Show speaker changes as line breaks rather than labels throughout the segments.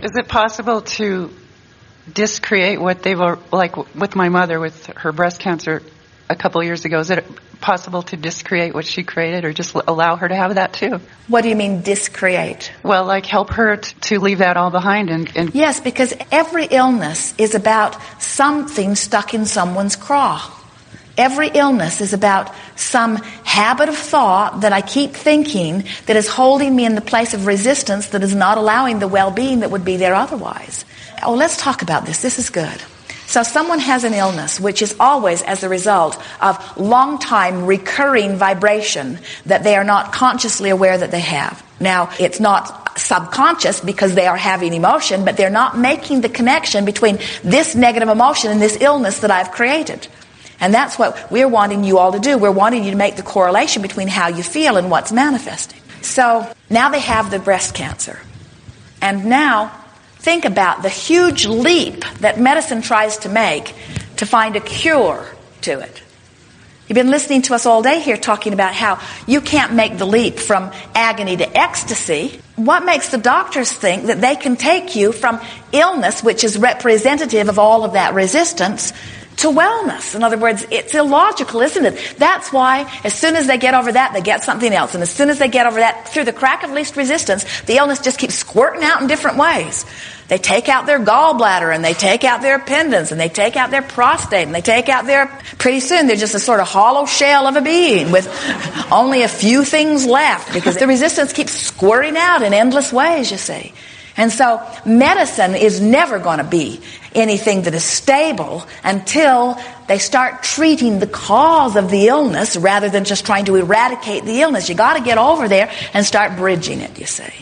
Is it possible to discreate what they were, like with my mother with her breast cancer a couple of years ago? Is it possible to discreate what she created, or just allow her to have that too?
What do you mean discreate?
Well, like help her to leave that all behind and
Yes, because every illness is about something stuck in someone's craw. Every illness is about some habit of thought that I keep thinking that is holding me in the place of resistance that is not allowing the well-being that would be there otherwise. Oh, let's talk about this. This is good. So someone has an illness which is always as a result of long-time recurring vibration that they are not consciously aware that they have. Now, it's not subconscious because they are having emotion, but they're not making the connection between this negative emotion and this illness that I've created. And that's what we're wanting you all to do. We're wanting you to make the correlation between how you feel and what's manifesting. So now they have the breast cancer. And now think about the huge leap that medicine tries to make to find a cure to it. You've been listening to us all day here talking about how you can't make the leap from agony to ecstasy. What makes the doctors think that they can take you from illness, which is representative of all of that resistance, to wellness? In other words, it's illogical, isn't it? That's why as soon as they get over that, they get something else. And as soon as they get over that, through the crack of least resistance, the illness just keeps squirting out in different ways. They take out their gallbladder, and they take out their appendix, and they take out their prostate, and they take out their... Pretty soon they're just a sort of hollow shell of a being with only a few things left, because the resistance keeps squirting out in endless ways, you see. And so medicine is never going to be anything that is stable until they start treating the cause of the illness rather than just trying to eradicate the illness. You got to get over there and start bridging it, you see.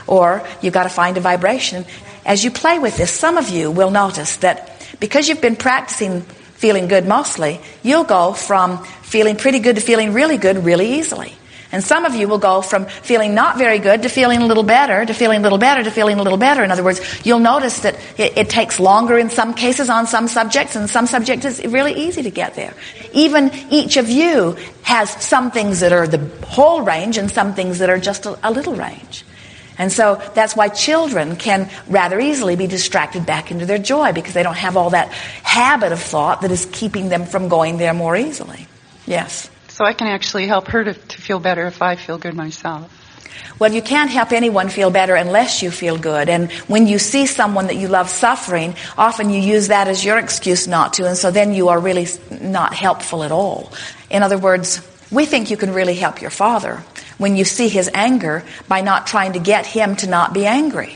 Or you got to find a vibration. As you play with this, some of you will notice that because you've been practicing feeling good mostly, you'll go from feeling pretty good to feeling really good really easily. And some of you will go from feeling not very good to feeling a little better, to feeling a little better, to feeling a little better. In other words, you'll notice that it takes longer in some cases on some subjects, and some subjects it's really easy to get there. Even each of you has some things that are the whole range and some things that are just a little range. And so that's why children can rather easily be distracted back into their joy, because they don't have all that habit of thought that is keeping them from going there more easily. Yes?
so I can actually help her to feel better if I feel good myself.
Well, you can't help anyone feel better unless you feel good. And when you see someone that you love suffering, often you use that as your excuse not to, and so then you are really not helpful at all. In other words, we think you can really help your father when you see his anger by not trying to get him to not be angry,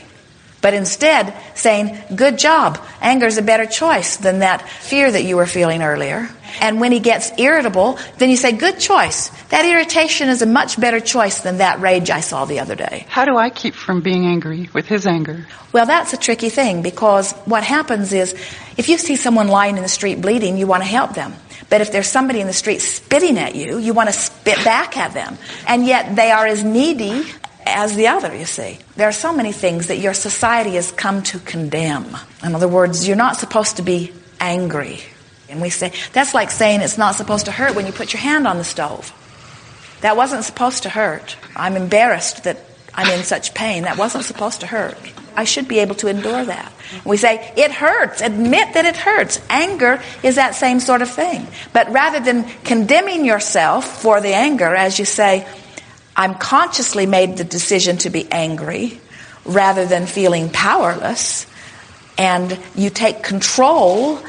but instead saying, good job, anger is a better choice than that fear that you were feeling earlier. And when he gets irritable, then you say, good choice. That irritation is a much better choice than that rage I saw the other day.
How do I keep from being angry with his anger?
Well, that's a tricky thing, because what happens is if you see someone lying in the street bleeding, you want to help them. But if there's somebody in the street spitting at you, you want to spit back at them. And yet they are as needy as the other, you see. There are so many things that your society has come to condemn. In other words, you're not supposed to be angry. And we say, that's like saying it's not supposed to hurt when you put your hand on the stove. That wasn't supposed to hurt. I'm embarrassed that I'm in such pain. That wasn't supposed to hurt. I should be able to endure that. We say, it hurts. Admit that it hurts. Anger is that same sort of thing. But rather than condemning yourself for the anger, as you say, I'm consciously made the decision to be angry rather than feeling powerless, and you take control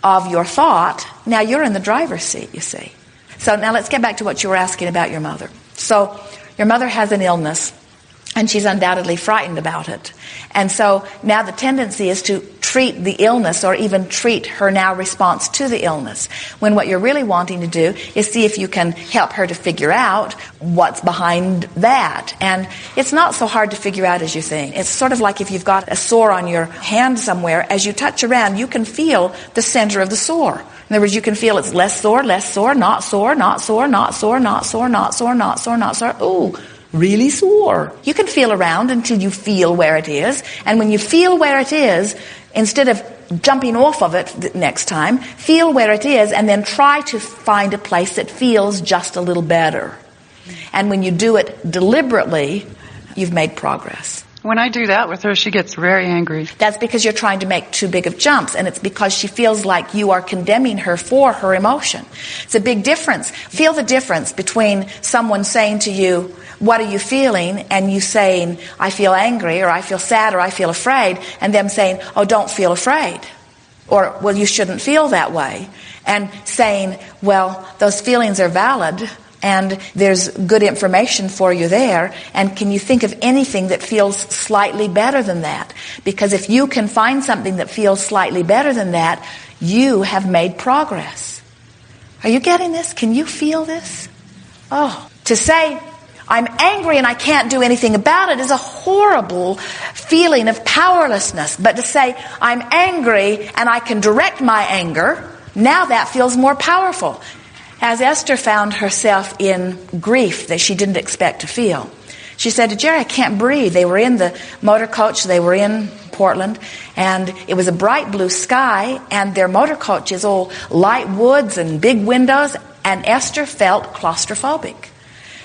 of your thought, now you're in the driver's seat, you see. So now let's get back to what you were asking about your mother. So your mother has an illness, and she's undoubtedly frightened about it. And so now the tendency is to treat the illness, or even treat her now response to the illness, when what you're really wanting to do is see if you can help her to figure out what's behind that. And it's not so hard to figure out as you think. It's sort of like if you've got a sore on your hand somewhere, as you touch around, you can feel the center of the sore. In other words, you can feel it's less sore, not sore, not sore, not sore, not sore, not sore, not sore, not sore. Ooh, really sore. You can feel around until you feel where it is. And when you feel where it is, instead of jumping off of it next time, feel where it is and then try to find a place that feels just a little better. And when you do it deliberately, you've made progress.
When I do that with her, she gets very angry.
That's because you're trying to make too big of jumps, and it's because she feels like you are condemning her for her emotion. It's a big difference. Feel the difference between someone saying to you, what are you feeling? And you saying, I feel angry, or I feel sad, or I feel afraid, and them saying, oh, don't feel afraid. Or, well, you shouldn't feel that way. And saying, well, those feelings are valid, and there's good information for you there, and can you think of anything that feels slightly better than that? Because if you can find something that feels slightly better than that, you have made progress. Are you getting this? Can you feel this? Oh, to say, I'm angry and I can't do anything about it is a horrible feeling of powerlessness. But to say, I'm angry and I can direct my anger, now that feels more powerful. As Esther found herself in grief that she didn't expect to feel, she said to Jerry, I can't breathe. They were in the motor coach. They were in Portland, and it was a bright blue sky, and their motor coach is all light woods and big windows, and Esther felt claustrophobic.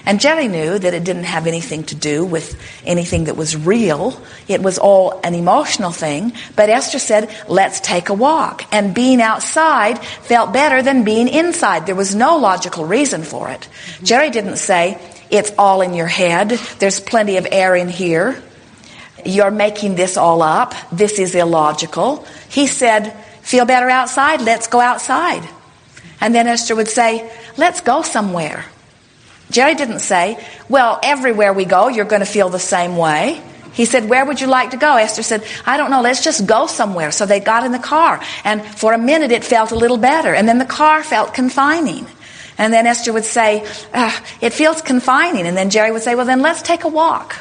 And Jerry knew that it didn't have anything to do with anything that was real. It was all an emotional thing. But Esther said, let's take a walk. And being outside felt better than being inside. There was no logical reason for it. Jerry didn't say, it's all in your head. There's plenty of air in here. You're making this all up. This is illogical. He said, feel better outside. Let's go outside. And then Esther would say, let's go somewhere. Jerry didn't say, well, everywhere we go, you're going to feel the same way. He said, where would you like to go? Esther said, I don't know, let's just go somewhere. So they got in the car. And for a minute, it felt a little better. And then the car felt confining. And then Esther would say, it feels confining. And then Jerry would say, well, then let's take a walk.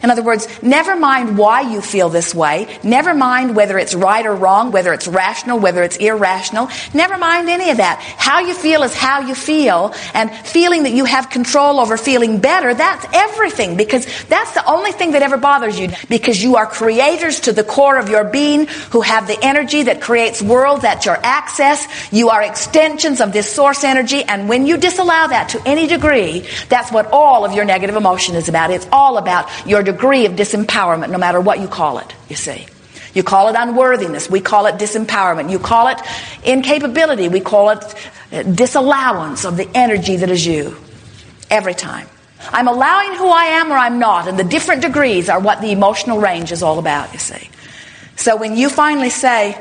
In other words, never mind why you feel this way. Never mind whether it's right or wrong, whether it's rational, whether it's irrational. Never mind any of that. How you feel is how you feel. And feeling that you have control over feeling better, that's everything. Because that's the only thing that ever bothers you. Because you are creators to the core of your being who have the energy that creates worlds at your access. You are extensions of this source energy. And when you disallow that to any degree, that's what all of your negative emotion is about. It's all about your degree of disempowerment, no matter what you call it, you see. You call it unworthiness. We call it disempowerment. You call it incapability. We call it disallowance of the energy that is you. Every time. I'm allowing who I am or I'm not, and the different degrees are what the emotional range is all about, you see. So when you finally say,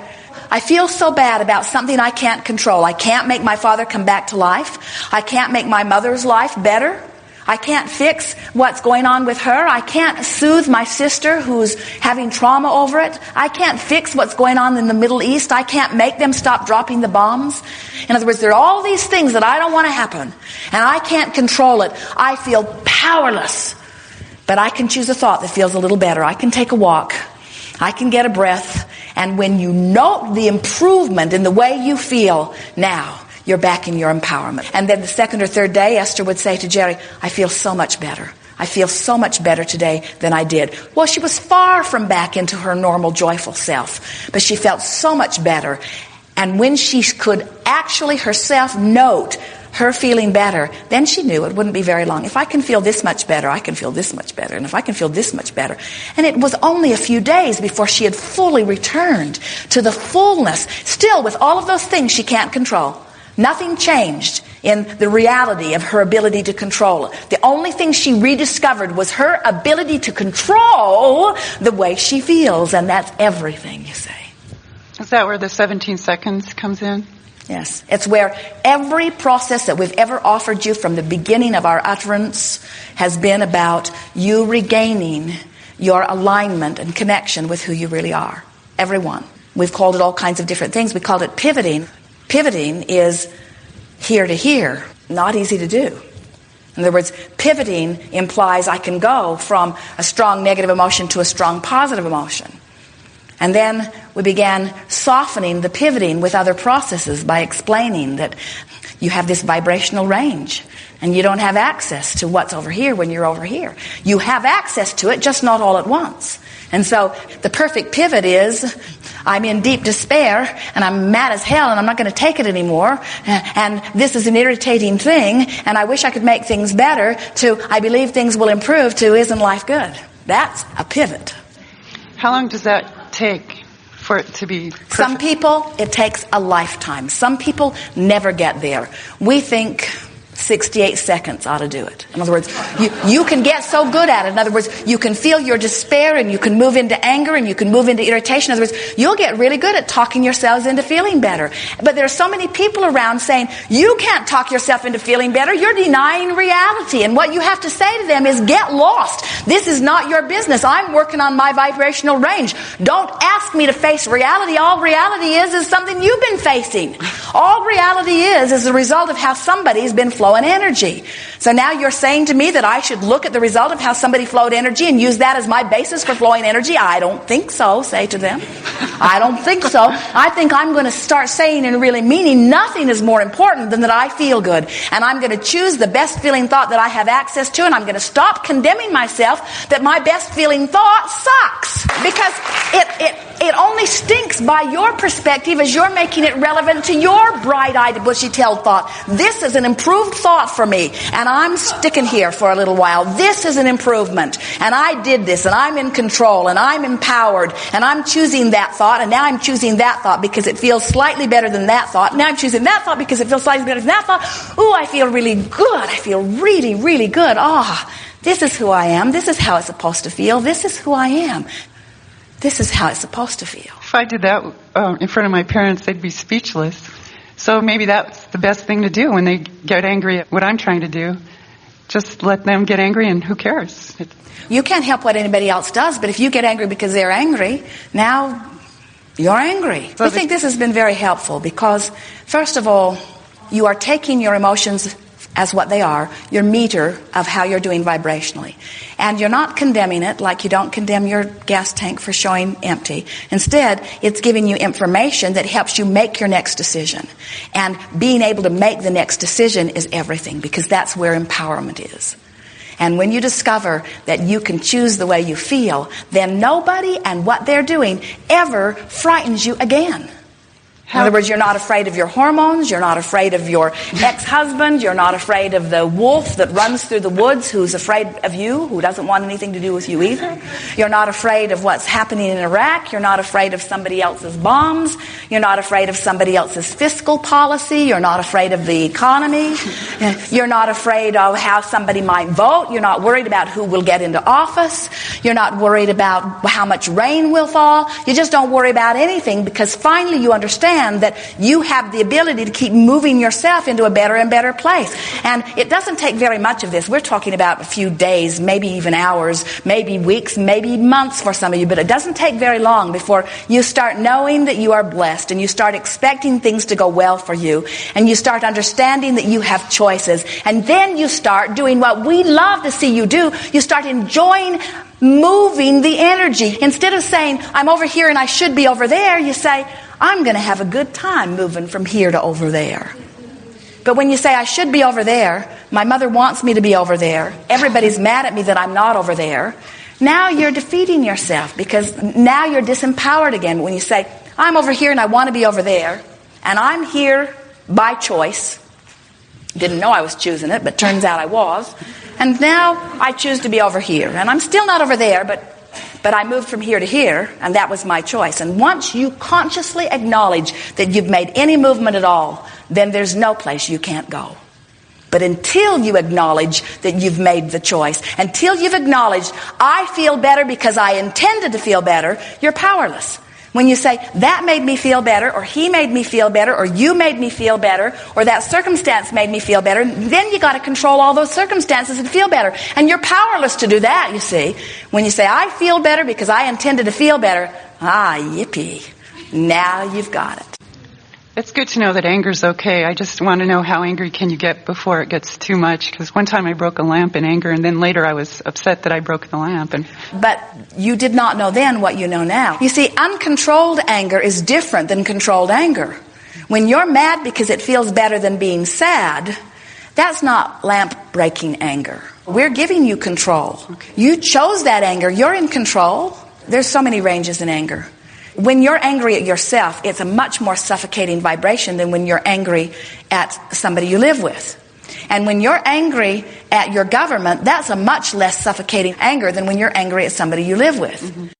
I feel so bad about something I can't control. I can't make my father come back to life. I can't make my mother's life better. I can't fix what's going on with her. I can't soothe my sister who's having trauma over it. I can't fix what's going on in the Middle East. I can't make them stop dropping the bombs. In other words, there are all these things that I don't want to happen, and I can't control it. I feel powerless. But I can choose a thought that feels a little better. I can take a walk. I can get a breath. And when you note the improvement in the way you feel now, you're back in your empowerment. And then the second or third day, Esther would say to Jerry, I feel so much better. I feel so much better today than I did. Well, she was far from back into her normal, joyful self, but she felt so much better. And when she could actually herself note her feeling better, then she knew it wouldn't be very long. If I can feel this much better, I can feel this much better. And if I can feel this much better. And it was only a few days before she had fully returned to the fullness, still with all of those things she can't control. Nothing changed in the reality of her ability to control it. The only thing she rediscovered was her ability to control the way she feels, and that's everything, you see.
Is that where the 17 seconds comes in?
Yes. It's where every process that we've ever offered you from the beginning of our utterance has been about you regaining your alignment and connection with who you really are. Everyone. We've called it all kinds of different things. We called it pivoting. Pivoting is here to here, not easy to do. In other words, pivoting implies I can go from a strong negative emotion to a strong positive emotion. And then we began softening the pivoting with other processes by explaining that you have this vibrational range and you don't have access to what's over here when you're over here. You have access to it, just not all at once. And so the perfect pivot is I'm in deep despair and I'm mad as hell and I'm not going to take it anymore. And this is an irritating thing and I wish I could make things better to I believe things will improve to isn't life good? That's a pivot.
How long does that take for it to be perfect?
Some people, it takes a lifetime. Some people never get there. We think 68 seconds ought to do it. In other words, you can get so good at it. In other words, you can feel your despair and you can move into anger and you can move into irritation. In other words, you'll get really good at talking yourselves into feeling better. But there are so many people around saying, you can't talk yourself into feeling better. You're denying reality. And what you have to say to them is, get lost. This is not your business. I'm working on my vibrational range. Don't ask me to face reality. All reality is something you've been facing. All reality is the result of how somebody's been flowing energy. So now you're saying to me that I should look at the result of how somebody flowed energy and use that as my basis for flowing energy? I don't think so, say to them. I don't think so. I think I'm going to start saying and really meaning nothing is more important than that I feel good. And I'm going to choose the best feeling thought that I have access to, and I'm going to stop condemning myself that my best feeling thought sucks. Because it only stinks by your perspective as you're making it relevant to your bright-eyed, bushy-tailed thought. This is an improved thought for me, and I'm sticking here for a little while. This is an improvement, and I did this, and I'm in control, and I'm empowered, and I'm choosing that thought, and now I'm choosing that thought because it feels slightly better than that thought. Now I'm choosing that thought because it feels slightly better than that thought. Ooh, I feel really good. I feel really, really good. This is who I am. This is how it's supposed to feel. This is who I am. This is how it's supposed to feel.
If I did that in front of my parents, they'd be speechless. So maybe that's the best thing to do when they get angry at what I'm trying to do. Just let them get angry, and who cares?
You can't help what anybody else does, but if you get angry because they're angry, now you're angry. I think this has been very helpful because, first of all, you are taking your emotions as what they are, your meter of how you're doing vibrationally. And you're not condemning it like you don't condemn your gas tank for showing empty. Instead, it's giving you information that helps you make your next decision. And being able to make the next decision is everything, because that's where empowerment is. And when you discover that you can choose the way you feel, then nobody and what they're doing ever frightens you again. In other words, you're not afraid of your hormones, you're not afraid of your ex-husband, you're not afraid of the wolf that runs through the woods who's afraid of you, who doesn't want anything to do with you either. You're not afraid of what's happening in Iraq, you're not afraid of somebody else's bombs, you're not afraid of somebody else's fiscal policy, you're not afraid of the economy, you're not afraid of how somebody might vote, you're not worried about who will get into office, you're not worried about how much rain will fall, you just don't worry about anything, because finally you understand that you have the ability to keep moving yourself into a better and better place. And it doesn't take very much of this. We're talking about a few days, maybe even hours, maybe weeks, maybe months for some of you, but it doesn't take very long before you start knowing that you are blessed, and you start expecting things to go well for you, and you start understanding that you have choices, and then you start doing what we love to see you do. You start enjoying moving the energy. Instead of saying, I'm over here and I should be over there, you say, I'm going to have a good time moving from here to over there. But when you say, I should be over there, my mother wants me to be over there, everybody's mad at me that I'm not over there, now you're defeating yourself, because now you're disempowered again. When you say, I'm over here and I want to be over there, and I'm here by choice, didn't know I was choosing it, but turns out I was, and now I choose to be over here, and I'm still not over there, but I moved from here to here, and that was my choice. And once you consciously acknowledge that you've made any movement at all, then there's no place you can't go. But until you acknowledge that you've made the choice, until you've acknowledged, I feel better because I intended to feel better, you're powerless. When you say, that made me feel better, or he made me feel better, or you made me feel better, or that circumstance made me feel better, then you got to control all those circumstances and feel better. And you're powerless to do that, you see. When you say, I feel better because I intended to feel better, yippee. Now you've got it.
It's good to know that anger's okay. I just want to know how angry can you get before it gets too much. Because one time I broke a lamp in anger, and then later I was upset that I broke the lamp.
But you did not know then what you know now. You see, uncontrolled anger is different than controlled anger. When you're mad because it feels better than being sad, that's not lamp-breaking anger. We're giving you control. Okay. You chose that anger. You're in control. There's so many ranges in anger. When you're angry at yourself, it's a much more suffocating vibration than when you're angry at somebody you live with. And when you're angry at your government, that's a much less suffocating anger than when you're angry at somebody you live with.